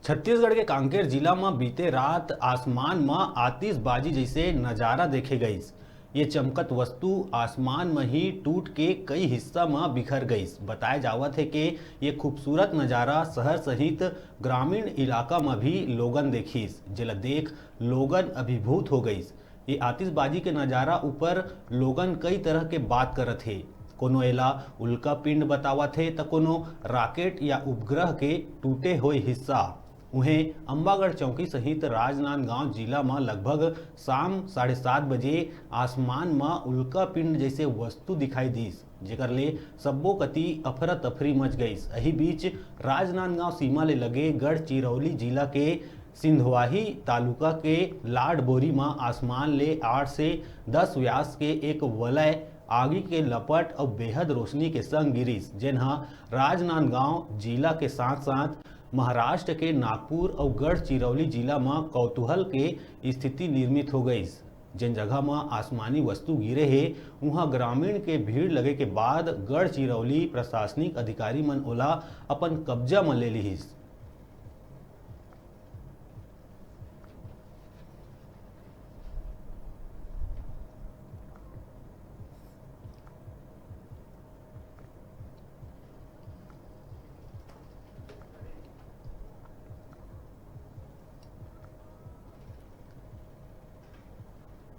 छत्तीसगढ़ के कांकेर जिला में बीते रात आसमान में आतिशबाजी जैसे नजारा देखे गई। ये चमकत वस्तु आसमान में ही टूट के कई हिस्सा में बिखर गई। बताया जावत है कि ये खूबसूरत नजारा शहर सहित ग्रामीण इलाका में भी लोगन देखीस, जेला देख लोगन अभिभूत हो गई। ये आतिशबाजी के नजारा ऊपर लोगन कई तरह के बात करत है। कोनो एला उल्का पिंड बतावत है तो कोनो रॉकेट या उपग्रह के टूटे हुए हिस्सा। उन्हें अंबागढ़ चौकी सहित राजनांदगांव जिला में लगभग शाम 7:30 बजे आसमान में उल्का पिंड जैसे वस्तु दिखाई दीस, जेकर ले सब्बो कति अफरा तफरी मच गई। यही बीच राजनांदगांव सीमा ले लगे गढ़चिरौली जिला के सिंधवाही तालुका के लाडबोरी में आसमान ले 8 से 10 व्यास के एक वलय आगी के लपट और बेहद रोशनी के संग गिरीस, जेनहा राजनांदगांव जिला के साथ साथ महाराष्ट्र के नागपुर और गढ़चिरौली जिला में कौतूहल के स्थिति निर्मित हो गई। जिन जगह में आसमानी वस्तु गिरे है वहां ग्रामीण के भीड़ लगे के बाद गढ़चिरौली प्रशासनिक अधिकारी मन ओला अपन कब्जा में ले लिहिस।